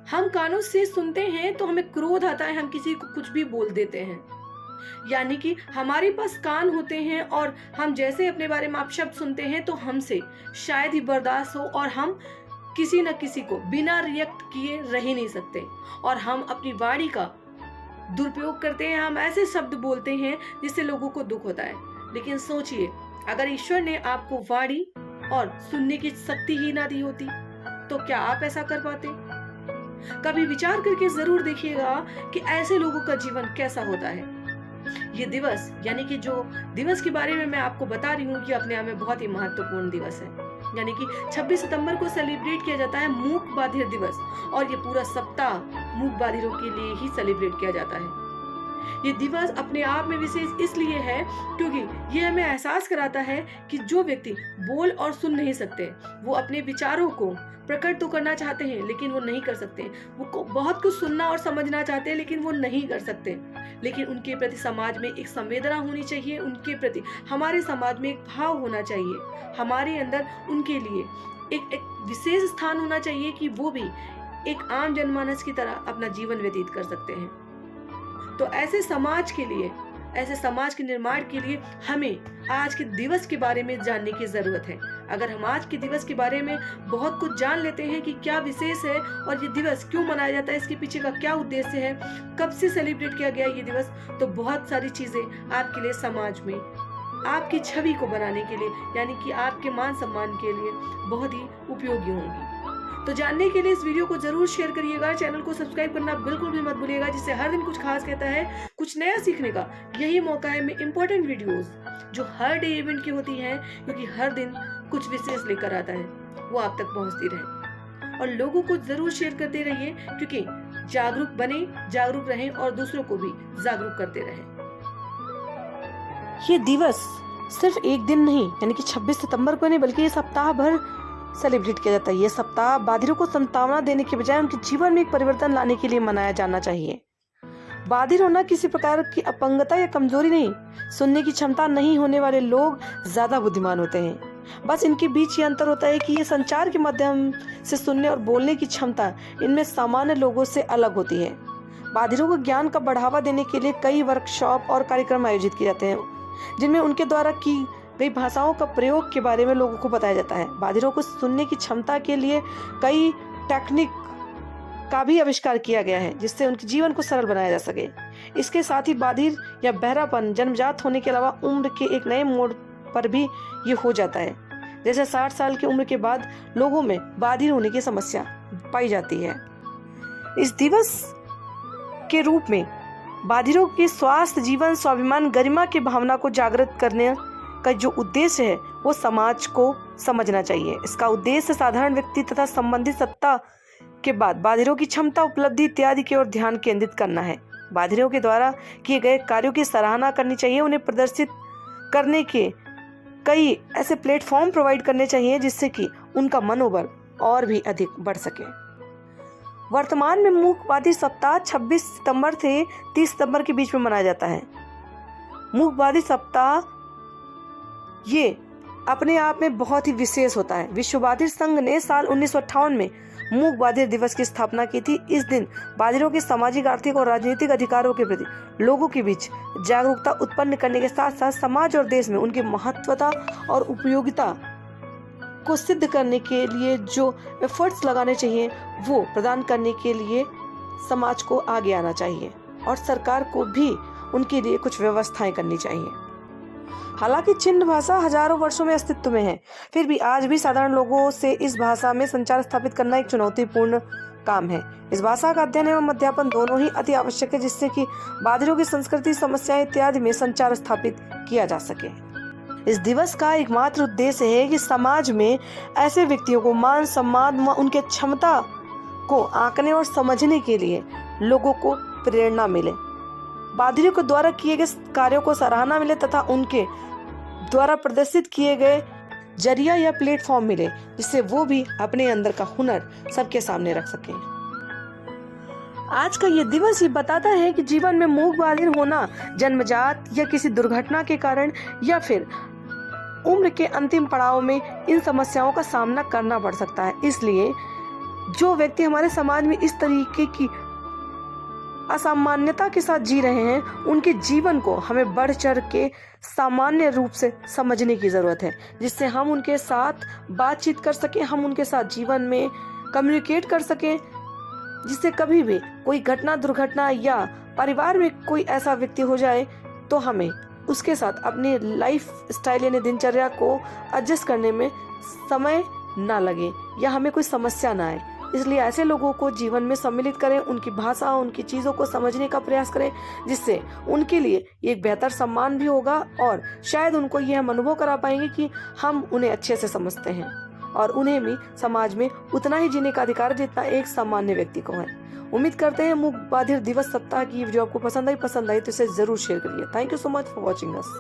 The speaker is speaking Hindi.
हम कानों से सुनते हैं तो हमें क्रोध आता है, हम किसी को कुछ भी बोल देते हैं। यानी कि हमारे पास कान होते हैं और हम जैसे अपने बारे में अपशब्द सुनते हैं तो हमसे शायद ही बर्दाश्त हो और हम किसी न किसी को बिना रिएक्ट किए रह ही नहीं सकते। और हम अपनी वाणी का दुरुपयोग करते हैं, हम ऐसे शब्द बोलते हैं जिससे लोगों को दुख होता है। लेकिन सोचिए, अगर ईश्वर ने आपको वाणी और सुनने की शक्ति ही ना दी होती तो क्या आप ऐसा कर पाते? कभी विचार करके जरूर देखिएगा कि ऐसे लोगों का जीवन कैसा होता है। ये दिवस यानी कि जो दिवस के बारे में मैं आपको बता रही हूँ, ये अपने आप में बहुत ही महत्वपूर्ण दिवस है। यानी कि 26 सितंबर को सेलिब्रेट किया जाता है मूक बधिर दिवस, और ये पूरा सप्ताह मूक बधिरों के लिए ही सेलिब्रेट किया जाता है। ये दिवस अपने आप में विशेष इसलिए है क्योंकि ये हमें एहसास कराता है कि जो व्यक्ति बोल और सुन नहीं सकते, वो अपने विचारों को प्रकट तो करना चाहते हैं लेकिन वो नहीं कर सकते। वो बहुत कुछ सुनना और समझना चाहते हैं लेकिन वो नहीं कर सकते। लेकिन उनके प्रति समाज में एक संवेदना होनी चाहिए, उनके प्रति हमारे समाज में एक भाव होना चाहिए, हमारे अंदर उनके लिए एक विशेष स्थान होना चाहिए कि वो भी एक आम जनमानस की तरह अपना जीवन व्यतीत कर सकते हैं। तो ऐसे समाज के लिए, ऐसे समाज के निर्माण के लिए हमें आज के दिवस के बारे में जानने की जरूरत है। अगर हम आज के दिवस के बारे में बहुत कुछ जान लेते हैं कि क्या विशेष है और ये दिवस क्यों मनाया जाता है, इसके पीछे का क्या उद्देश्य है, कब से सेलिब्रेट किया गया ये दिवस, तो बहुत सारी चीजें आपके लिए समाज में आपकी छवि को बनाने के लिए, यानी कि आपके मान सम्मान के लिए बहुत ही उपयोगी होंगी। तो जानने के लिए इस वीडियो को जरूर शेयर करिएगा, चैनल को सब्सक्राइब करना बिल्कुल भी मत भूलिएगा, जिससे हर दिन कुछ खास कहता है, कुछ नया सीखने का यही मौका है। मैं इंपॉर्टेंट वीडियोस जो हर डे इवेंट की होती हैं, क्योंकि हर दिन कुछ विशेष लेकर आता है, वो आप तक पहुंचती रहे। और लोगों को जरूर शेयर करते रहिए, क्योंकि जागरूक बने, जागरूक रहें और दूसरों को भी जागरूक करते रहें। ये दिवस सिर्फ एक दिन नहीं, यानी कि 26 सितंबर को नहीं, बल्कि ये सप्ताह भर सेलिब्रेट किया जाता है। ये सप्ताह बाधिरों को सांत्वना देने के बजाय उनके जीवन में एक परिवर्तन लाने के लिए मनाया जाना चाहिए। बाधिर होना किसी प्रकार की अपंगता या कमजोरी नहीं, सुनने की क्षमता नहीं होने वाले लोग ज्यादा बुद्धिमान होते हैं। बस इनके बीच ये अंतर होता है कि ये संचार के माध्यम से सुनने और बोलने की क्षमता इनमें सामान्य लोगों से अलग होती है। बाधिरों को ज्ञान का बढ़ावा देने के लिए कई वर्कशॉप और कार्यक्रम आयोजित किए जाते हैं, जिनमें उनके द्वारा की कई भाषाओं का प्रयोग के बारे में लोगों को बताया जाता है। बाधिरों को सुनने की क्षमता के लिए कई टेक्निक का भी आविष्कार किया गया है, जिससे उनके जीवन को सरल बनाया जा सके। इसके साथ ही बाधिर या बहरापन जन्मजात होने के अलावा उम्र के एक नए मोड़ पर भी ये हो जाता है। जैसे 60 साल की उम्र के बाद लोगों में बाधिर होने की समस्या पाई जाती है। इस दिवस के रूप में बाधिरों के स्वास्थ्य, जीवन, स्वाभिमान, गरिमा की भावना को जागृत करने का जो उद्देश्य है वो समाज को समझना चाहिए। इसका उद्देश्य साधारण व्यक्ति तथा संबंधित सत्ता के बाद बाधिरों की क्षमता, उपलब्धि इत्यादि की ओर ध्यान केंद्रित करना है। बाधिरों के द्वारा किए गए कार्यों की सराहना करनी चाहिए, उन्हें प्रदर्शित करने के कई ऐसे प्लेटफॉर्म प्रोवाइड करने चाहिए जिससे कि उनका मनोबल और भी अधिक बढ़ सके। वर्तमान में मूक बधिर सप्ताह 26 सितंबर से 30 सितंबर के बीच में मनाया जाता है। मूक बधिर सप्ताह ये अपने आप में बहुत ही विशेष होता है। विश्व बधिर संघ ने साल 1958 में मूक बधिर दिवस की स्थापना की थी। इस दिन बाधिरों के सामाजिक, आर्थिक और राजनीतिक अधिकारों के प्रति लोगों के बीच जागरूकता उत्पन्न करने के साथ साथ समाज और देश में उनकी महत्वता और उपयोगिता को सिद्ध करने के लिए जो एफर्ट्स लगाने चाहिए वो प्रदान करने के लिए समाज को आगे आना चाहिए और सरकार को भी उनके लिए कुछ व्यवस्थाएं करनी चाहिए। हालांकि चिन्ह भाषा हजारों वर्षों में अस्तित्व में है, फिर भी आज भी साधारण लोगों से इस भाषा में संचार स्थापित करना एक चुनौतीपूर्ण काम है। इस भाषा का अध्ययन एवं अध्यापन दोनों ही अति आवश्यक है, जिससे कि बाधिरों की संस्कृति, समस्याएं इत्यादि में संचार स्थापित किया जा सके। इस दिवस का एकमात्र उद्देश्य है कि समाज में ऐसे व्यक्तियों को मान सम्मान व उनके क्षमता को आंकने और समझने के लिए लोगों को प्रेरणा मिले, बाधिरों के द्वारा किए गए कार्यों को सराहना मिले तथा उनके द्वारा प्रदर्शित किए गए जरिया या प्लेटफॉर्म मिले, जिससे वो भी अपने अंदर का हुनर सबके सामने रख सके। आज का ये दिवस ये बताता है कि जीवन में मूक बधिर होना जन्मजात या किसी दुर्घटना के कारण या फिर उम्र के अंतिम पड़ाव में इन समस्याओं का सामना करना पड़ सकता है। इसलिए जो व्यक्ति हमारे समाज में इस तरीके की असामान्यता के साथ जी रहे हैं, उनके जीवन को हमें बढ़ चढ़ के सामान्य रूप से समझने की जरूरत है, जिससे हम उनके साथ बातचीत कर सकें, हम उनके साथ जीवन में कम्युनिकेट कर सकें, जिससे कभी भी कोई घटना दुर्घटना या परिवार में कोई ऐसा व्यक्ति हो जाए तो हमें उसके साथ अपनी लाइफ स्टाइल यानी दिनचर्या को एडजस्ट करने में समय ना लगे या हमें कोई समस्या ना आए। इसलिए ऐसे लोगों को जीवन में सम्मिलित करें, उनकी भाषा, उनकी चीज़ों को समझने का प्रयास करें, जिससे उनके लिए एक बेहतर सम्मान भी होगा और शायद उनको यह हम अनुभव करा पाएंगे कि हम उन्हें अच्छे से समझते हैं और उन्हें भी समाज में उतना ही जीने का अधिकार जितना एक सामान्य व्यक्ति को है। उम्मीद करते हैं मूक बधिर दिवस सप्ताह की वीडियो आपको पसंद आई तो इसे जरूर शेयर करिए। Thank you so much for watching us.